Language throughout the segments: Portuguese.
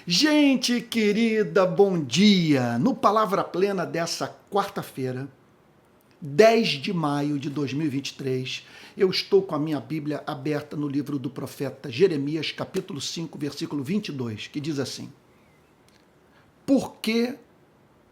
Gente querida, bom dia! No Palavra Plena dessa quarta-feira, 10 de maio de 2023, eu estou com a minha Bíblia aberta no livro do profeta Jeremias, capítulo 5, versículo 22, que diz assim: Por que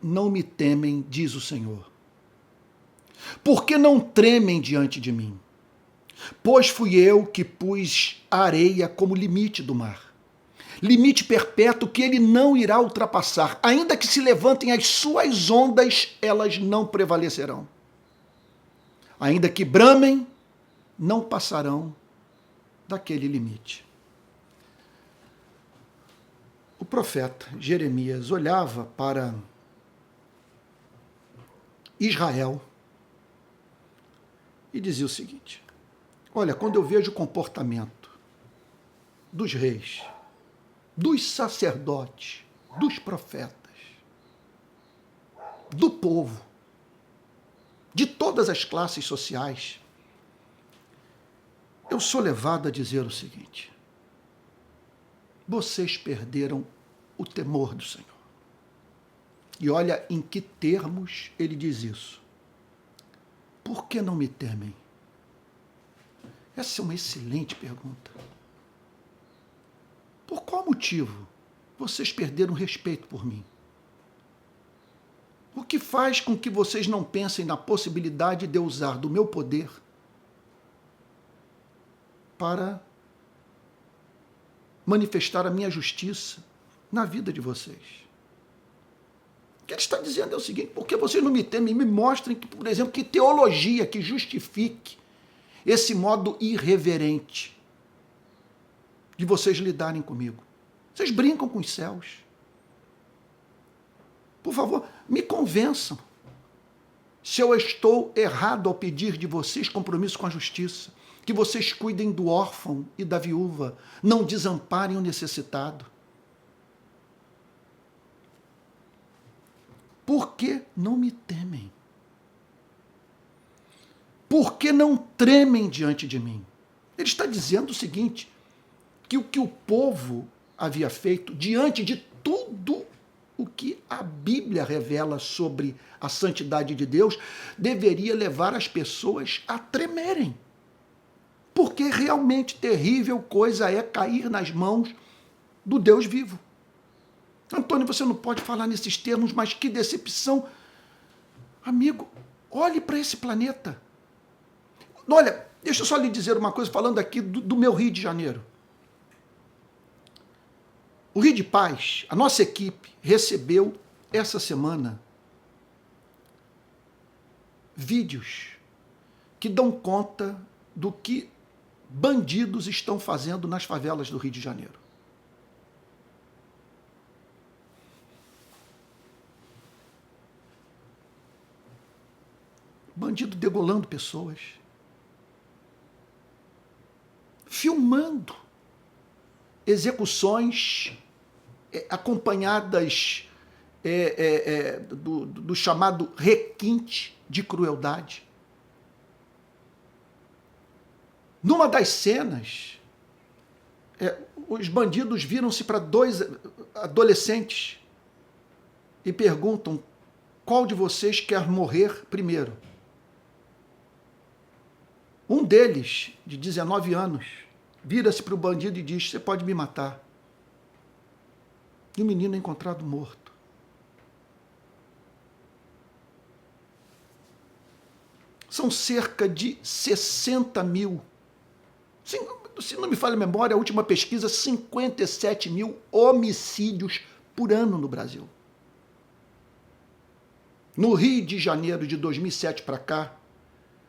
não me temem, diz o Senhor? Por que não tremem diante de mim? Pois fui eu que pus a areia como limite do mar, limite perpétuo que ele não irá ultrapassar. Ainda que se levantem as suas ondas, elas não prevalecerão. Ainda que bramem, não passarão daquele limite. O profeta Jeremias olhava para Israel e dizia o seguinte: olha, quando eu vejo o comportamento dos reis, dos sacerdotes, dos profetas, do povo, de todas as classes sociais, eu sou levado a dizer o seguinte: vocês perderam o temor do Senhor. E olha em que termos ele diz isso. Por que não me temem? Essa é uma excelente pergunta. Por qual motivo vocês perderam o respeito por mim? O que faz com que vocês não pensem na possibilidade de eu usar do meu poder para manifestar a minha justiça na vida de vocês? O que ele está dizendo é o seguinte: por que vocês não me temem? Me mostrem, por exemplo, que teologia que justifique esse modo irreverente de vocês lidarem comigo. Vocês brincam com os céus. Por favor, me convençam se eu estou errado ao pedir de vocês compromisso com a justiça, que vocês cuidem do órfão e da viúva, não desamparem o necessitado. Por que não me temem? Por que não tremem diante de mim? Ele está dizendo o seguinte, que o que o povo havia feito diante de tudo o que a Bíblia revela sobre a santidade de Deus deveria levar as pessoas a tremerem. Porque realmente terrível coisa é cair nas mãos do Deus vivo. Antônio, você não pode falar nesses termos, mas que decepção. Amigo, olhe para esse planeta. Olha, deixa eu só lhe dizer uma coisa, falando aqui do meu Rio de Janeiro. O Rio de Paz, a nossa equipe, recebeu essa semana vídeos que dão conta do que bandidos estão fazendo nas favelas do Rio de Janeiro. Bandido degolando pessoas, filmando execuções acompanhadas do chamado requinte de crueldade. Numa das cenas, os bandidos viram-se para dois adolescentes e perguntam: qual de vocês quer morrer primeiro? Um deles, de 19 anos, vira-se para o bandido e diz: você pode me matar. E o menino é encontrado morto. São cerca de 60 mil. Se não me falha a memória, a última pesquisa, 57 mil homicídios por ano no Brasil. No Rio de Janeiro de 2007 para cá,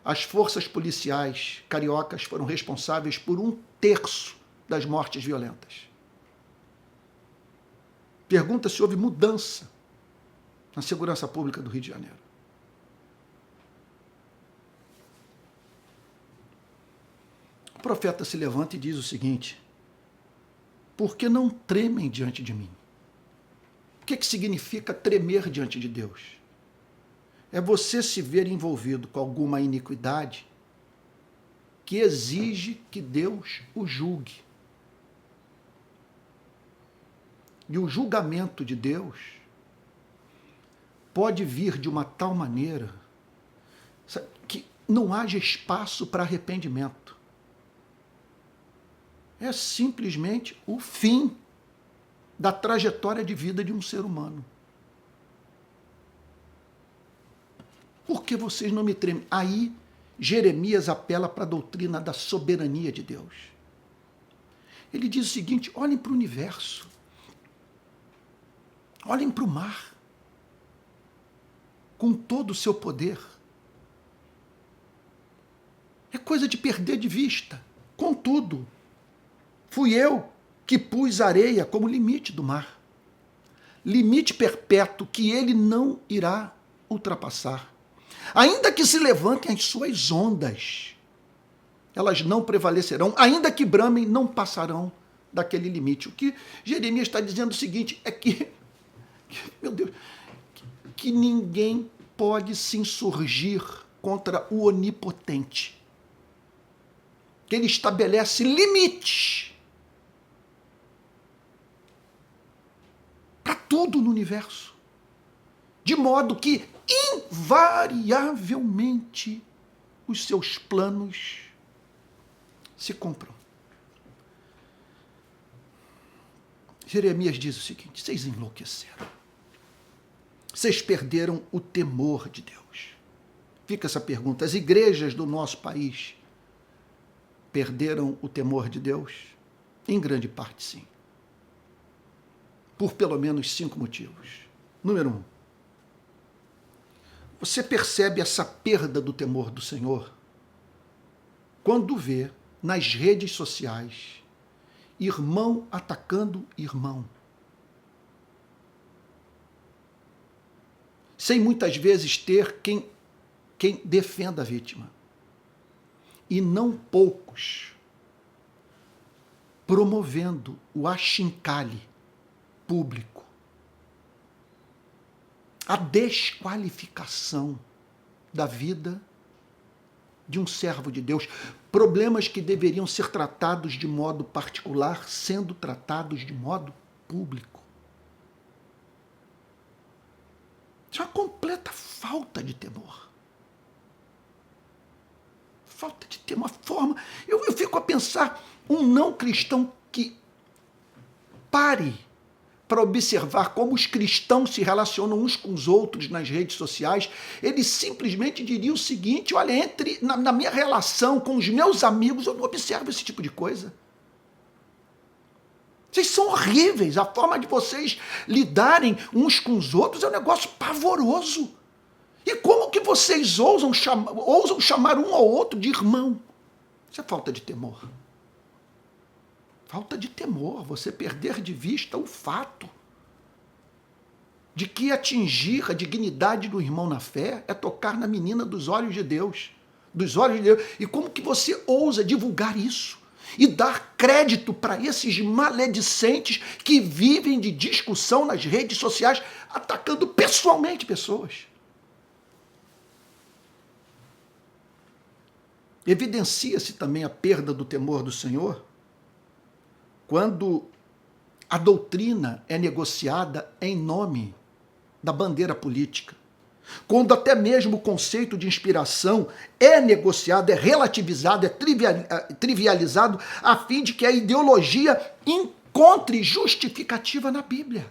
as forças policiais cariocas foram responsáveis por 1/3 das mortes violentas. Pergunta se houve mudança na segurança pública do Rio de Janeiro. O profeta se levanta e diz o seguinte: por que não tremem diante de mim? O que significa tremer diante de Deus? É você se ver envolvido com alguma iniquidade que exige que Deus o julgue. E o julgamento de Deus pode vir de uma tal maneira que não haja espaço para arrependimento. É simplesmente o fim da trajetória de vida de um ser humano. Por que vocês não me tremem? Aí, Jeremias apela para a doutrina da soberania de Deus. Ele diz o seguinte: olhem para o universo. Olhem para o mar. Com todo o seu poder. É coisa de perder de vista. Contudo, fui eu que pus areia como limite do mar. Limite perpétuo que ele não irá ultrapassar. Ainda que se levantem as suas ondas, elas não prevalecerão. Ainda que bramem, não passarão daquele limite. O que Jeremias está dizendo é o seguinte, é que, meu Deus, que ninguém pode se insurgir contra o onipotente. Que ele estabelece limites para tudo no universo. De modo que, invariavelmente, os seus planos se cumpram. Jeremias diz o seguinte: vocês enlouqueceram. Vocês perderam o temor de Deus. Fica essa pergunta: as igrejas do nosso país perderam o temor de Deus? Em grande parte, sim. Por pelo menos 5 motivos. Número 1. Você percebe essa perda do temor do Senhor quando vê nas redes sociais irmão atacando irmão. Sem muitas vezes ter quem defenda a vítima. E não poucos promovendo o achincalhe público, a desqualificação da vida de um servo de Deus. Problemas que deveriam ser tratados de modo particular, sendo tratados de modo público. Isso é uma completa falta de temor. Falta de ter uma forma. Eu fico a pensar, um não cristão que pare para observar como os cristãos se relacionam uns com os outros nas redes sociais, ele simplesmente diria o seguinte: olha, na minha relação com os meus amigos, eu não observo esse tipo de coisa. Vocês são horríveis, a forma de vocês lidarem uns com os outros é um negócio pavoroso. E como que vocês ousam chamar um ao outro de irmão? Isso é falta de temor. Falta de temor, você perder de vista o fato de que atingir a dignidade do irmão na fé é tocar na menina dos olhos de Deus. Dos olhos de Deus. E como que você ousa divulgar isso? E dar crédito para esses maledicentes que vivem de discussão nas redes sociais, atacando pessoalmente pessoas. Evidencia-se também a perda do temor do Senhor quando a doutrina é negociada em nome da bandeira política. Quando até mesmo o conceito de inspiração é negociado, é relativizado, é trivializado, a fim de que a ideologia encontre justificativa na Bíblia.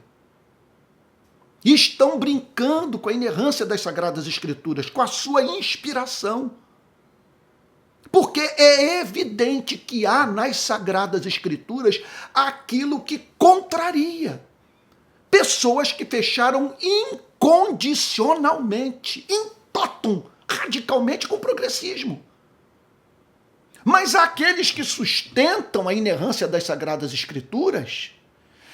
E estão brincando com a inerrância das Sagradas Escrituras, com a sua inspiração. Porque é evidente que há nas Sagradas Escrituras aquilo que contraria pessoas que fecharam incondicionalmente, in totum, radicalmente com o progressismo. Mas há aqueles que sustentam a inerrância das Sagradas Escrituras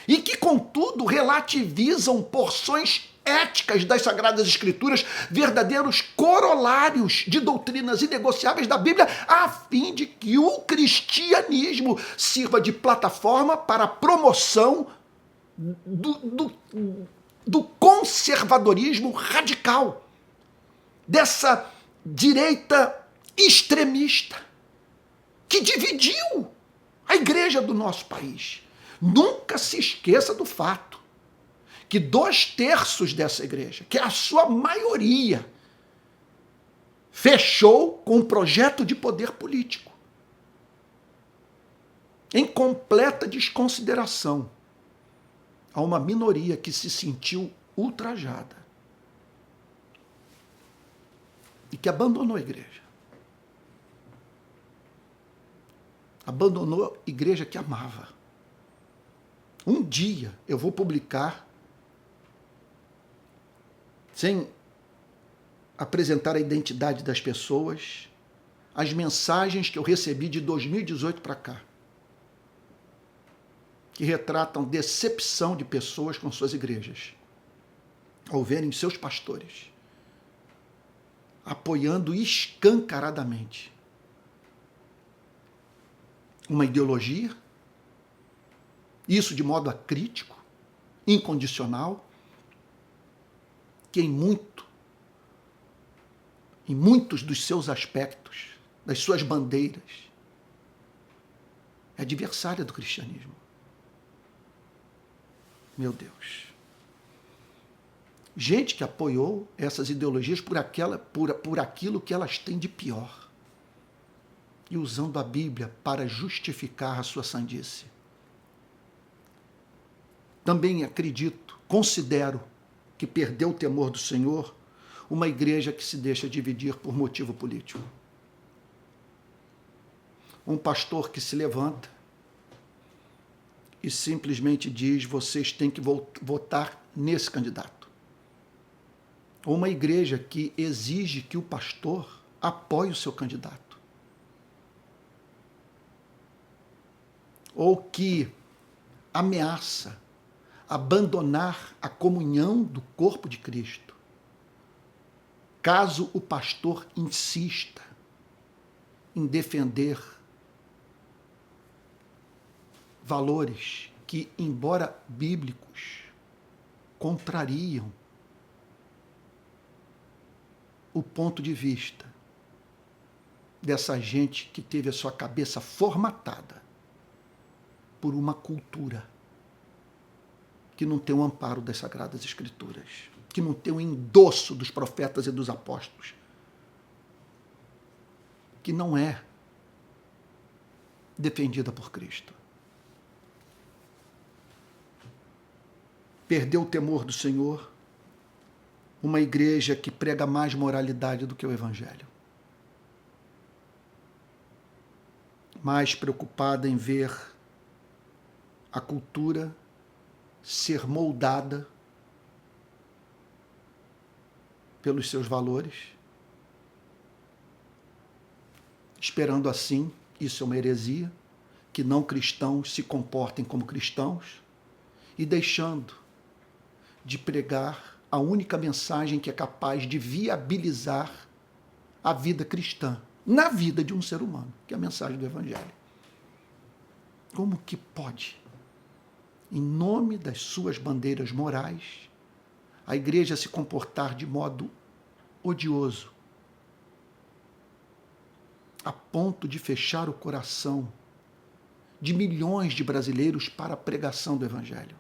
e que, contudo, relativizam porções éticas das Sagradas Escrituras, verdadeiros corolários de doutrinas inegociáveis da Bíblia, a fim de que o cristianismo sirva de plataforma para a promoção do conservadorismo radical, dessa direita extremista, que dividiu a igreja do nosso país. Nunca se esqueça do fato que 2/3 dessa igreja, que é a sua maioria, fechou com um projeto de poder político, em completa desconsideração a uma minoria que se sentiu ultrajada e que abandonou a igreja. Abandonou a igreja que amava. Um dia eu vou publicar, sem apresentar a identidade das pessoas, as mensagens que eu recebi de 2018 para cá, que retratam decepção de pessoas com suas igrejas, ao verem seus pastores apoiando escancaradamente uma ideologia, isso de modo acrítico, incondicional, que em muitos dos seus aspectos, das suas bandeiras, é adversária do cristianismo. Meu Deus. Gente que apoiou essas ideologias por aquilo que elas têm de pior. E usando a Bíblia para justificar a sua sandice. Também acredito, considero que perdeu o temor do Senhor uma igreja que se deixa dividir por motivo político. Um pastor que se levanta e simplesmente diz: vocês têm que votar nesse candidato. Ou uma igreja que exige que o pastor apoie o seu candidato. Ou que ameaça abandonar a comunhão do corpo de Cristo, caso o pastor insista em defender valores que, embora bíblicos, contrariam o ponto de vista dessa gente que teve a sua cabeça formatada por uma cultura que não tem o amparo das Sagradas Escrituras, que não tem o endosso dos profetas e dos apóstolos, que não é defendida por Cristo. Perdeu o temor do Senhor uma igreja que prega mais moralidade do que o Evangelho. Mais preocupada em ver a cultura ser moldada pelos seus valores, esperando assim, isso é uma heresia, que não cristãos se comportem como cristãos, e deixando de pregar a única mensagem que é capaz de viabilizar a vida cristã na vida de um ser humano, que é a mensagem do Evangelho. Como que pode, em nome das suas bandeiras morais, a igreja se comportar de modo odioso, a ponto de fechar o coração de milhões de brasileiros para a pregação do Evangelho?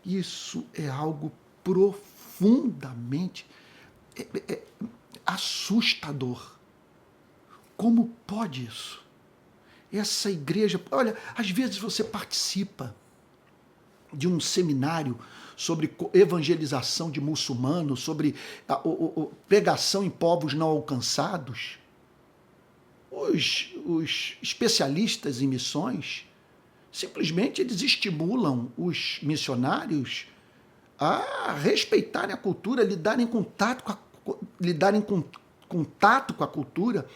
Isso é algo profundamente assustador. Como pode isso? Essa igreja... Olha, às vezes você participa de um seminário sobre evangelização de muçulmanos, sobre pregação em povos não alcançados. Os especialistas em missões, simplesmente eles estimulam os missionários a respeitarem a cultura, lidarem contato com a cultura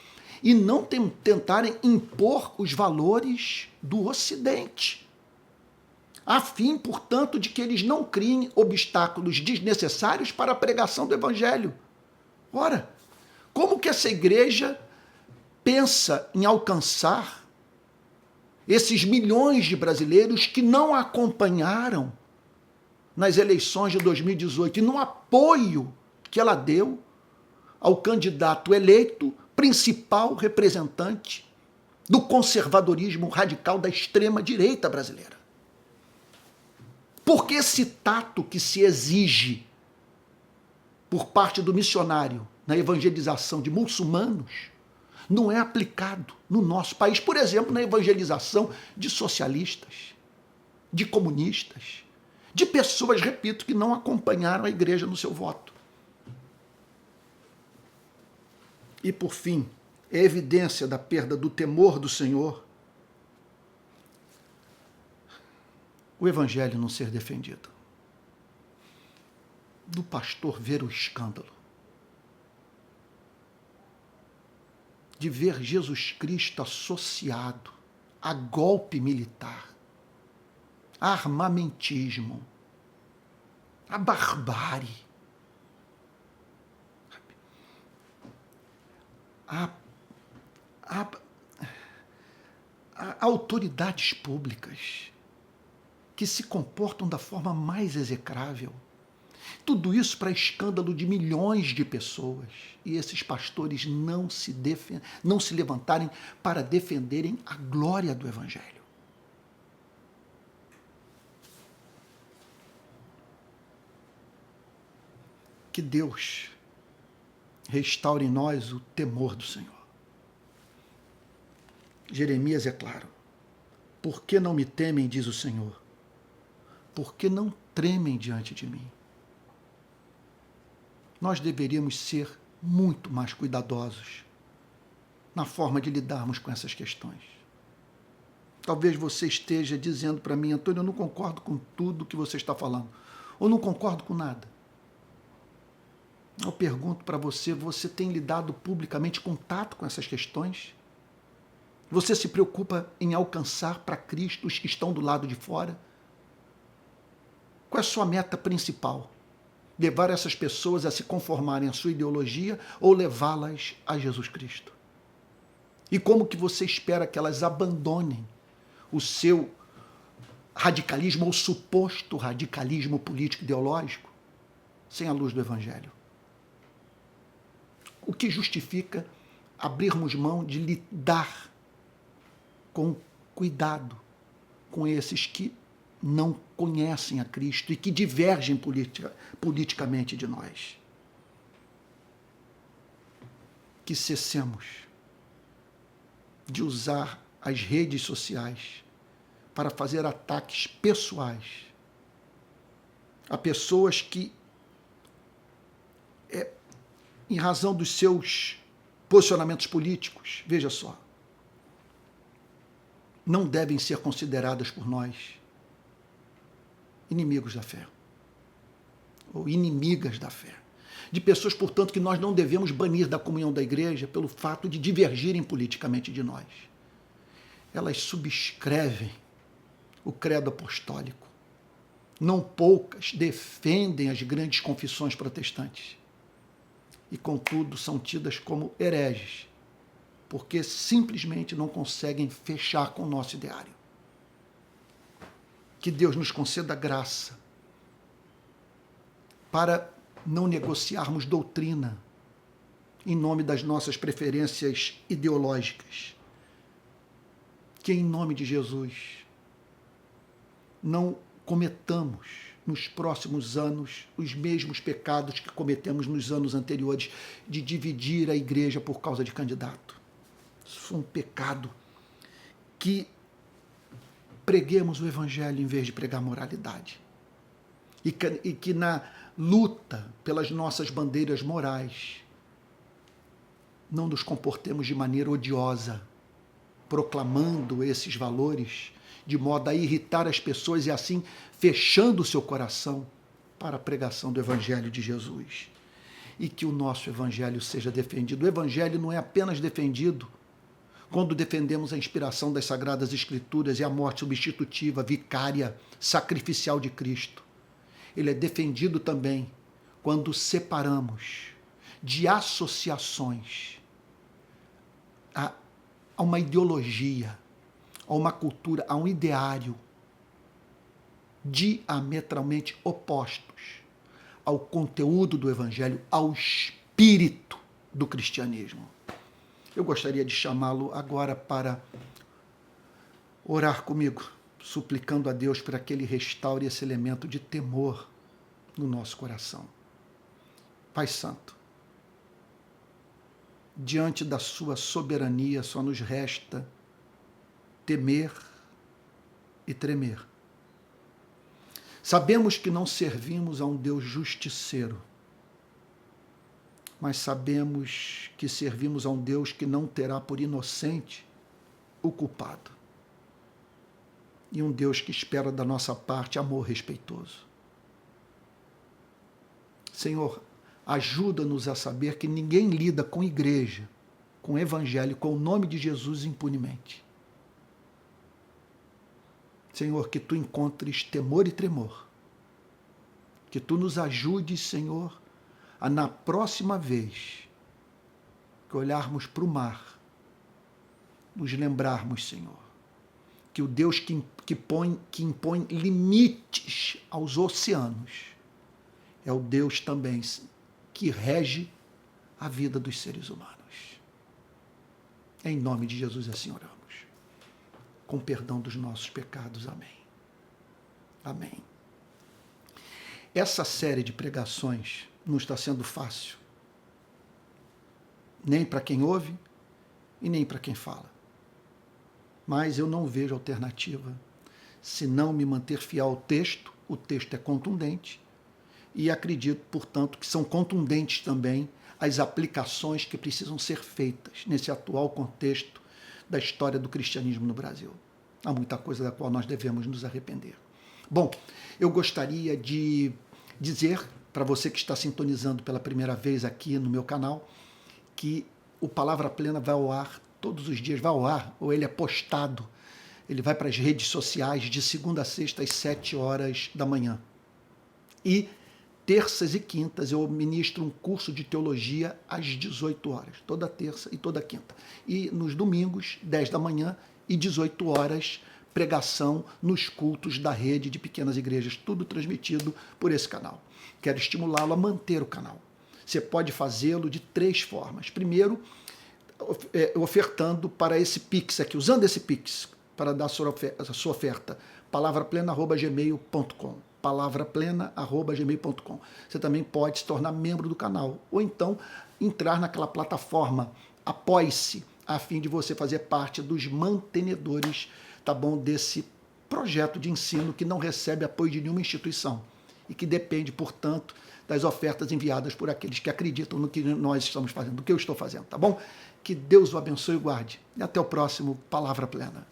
e não tentarem impor os valores do Ocidente, a fim, portanto, de que eles não criem obstáculos desnecessários para a pregação do Evangelho. Ora, como que essa igreja pensa em alcançar esses milhões de brasileiros que não a acompanharam nas eleições de 2018 e no apoio que ela deu ao candidato eleito, principal representante do conservadorismo radical da extrema-direita brasileira? Porque esse tato que se exige por parte do missionário na evangelização de muçulmanos não é aplicado no nosso país, por exemplo, na evangelização de socialistas, de comunistas, de pessoas, repito, que não acompanharam a igreja no seu voto. E, por fim, é evidência da perda do temor do Senhor o evangelho não ser defendido, do pastor ver o escândalo, de ver Jesus Cristo associado a golpe militar, a armamentismo, a barbárie, a autoridades públicas que se comportam da forma mais execrável. Tudo isso para escândalo de milhões de pessoas. E esses pastores não se levantarem para defenderem a glória do Evangelho. Que Deus restaure em nós o temor do Senhor. Jeremias é claro. Por que não me temem, diz o Senhor? Por que não tremem diante de mim? Nós deveríamos ser muito mais cuidadosos na forma de lidarmos com essas questões. Talvez você esteja dizendo para mim, Antônio, eu não concordo com tudo que você está falando, ou não concordo com nada. Eu pergunto para você, você tem lidado publicamente contato com essas questões? Você se preocupa em alcançar para Cristo os que estão do lado de fora? Qual é a sua meta principal? Levar essas pessoas a se conformarem à sua ideologia ou levá-las a Jesus Cristo? E como que você espera que elas abandonem o seu radicalismo ou suposto radicalismo político-ideológico sem a luz do Evangelho? O que justifica abrirmos mão de lidar com cuidado com esses que não conhecem a Cristo e que divergem politicamente de nós? Que cessemos de usar as redes sociais para fazer ataques pessoais a pessoas que, em razão dos seus posicionamentos políticos, veja só, não devem ser consideradas por nós inimigos da fé, ou inimigas da fé. De pessoas, portanto, que nós não devemos banir da comunhão da igreja pelo fato de divergirem politicamente de nós. Elas subscrevem o credo apostólico. Não poucas defendem as grandes confissões protestantes. E, contudo, são tidas como hereges, porque simplesmente não conseguem fechar com o nosso ideário. Que Deus nos conceda graça para não negociarmos doutrina em nome das nossas preferências ideológicas. Que, em nome de Jesus, não cometamos nos próximos anos os mesmos pecados que cometemos nos anos anteriores, de dividir a igreja por causa de candidato. Isso foi um pecado. Que preguemos o Evangelho em vez de pregar moralidade. E que na luta pelas nossas bandeiras morais não nos comportemos de maneira odiosa, proclamando esses valores de modo a irritar as pessoas e assim fechando o seu coração para a pregação do Evangelho de Jesus. E que o nosso Evangelho seja defendido. O Evangelho não é apenas defendido quando defendemos a inspiração das Sagradas Escrituras e a morte substitutiva, vicária, sacrificial de Cristo. Ele é defendido também quando separamos de associações a uma ideologia, a uma cultura, a um ideário diametralmente opostos ao conteúdo do Evangelho, ao espírito do cristianismo. Eu gostaria de chamá-lo agora para orar comigo, suplicando a Deus para que Ele restaure esse elemento de temor no nosso coração. Pai Santo, diante da sua soberania só nos resta temer e tremer. Sabemos que não servimos a um Deus justiceiro, mas sabemos que servimos a um Deus que não terá por inocente o culpado. E um Deus que espera da nossa parte amor respeitoso. Senhor, ajuda-nos a saber que ninguém lida com igreja, com evangelho, com o nome de Jesus impunemente. Senhor, que Tu encontres temor e tremor. Que Tu nos ajudes, Senhor, a na próxima vez que olharmos para o mar, nos lembrarmos, Senhor, que o Deus que impõe limites aos oceanos é o Deus também que rege a vida dos seres humanos. Em nome de Jesus assim oramos. Com perdão dos nossos pecados. Amém. Amém. Essa série de pregações não está sendo fácil, nem para quem ouve e nem para quem fala. Mas eu não vejo alternativa senão me manter fiel ao texto. O texto é contundente e acredito, portanto, que são contundentes também as aplicações que precisam ser feitas nesse atual contexto da história do cristianismo no Brasil. Há muita coisa da qual nós devemos nos arrepender. Bom, eu gostaria de dizer para você que está sintonizando pela primeira vez aqui no meu canal que o Palavra Plena vai ao ar todos os dias, vai ao ar, ou ele é postado, ele vai para as redes sociais de segunda a sexta às 7 horas da manhã. E terças e quintas eu ministro um curso de teologia às 18 horas, toda terça e toda quinta. E nos domingos, 10 da manhã e 18 horas, pregação nos cultos da rede de pequenas igrejas, tudo transmitido por esse canal. Quero estimulá-lo a manter o canal. Você pode fazê-lo de 3 formas. Primeiro, ofertando para esse Pix aqui, usando esse Pix para dar a sua oferta, palavraplena@gmail.com. palavraplena@gmail.com. Você também pode se tornar membro do canal, ou então entrar naquela plataforma Apoie-se, a fim de você fazer parte dos mantenedores, tá bom, desse projeto de ensino que não recebe apoio de nenhuma instituição e que depende, portanto, das ofertas enviadas por aqueles que acreditam no que nós estamos fazendo, do que eu estou fazendo, tá bom? Que Deus o abençoe e guarde. E até o próximo Palavra Plena.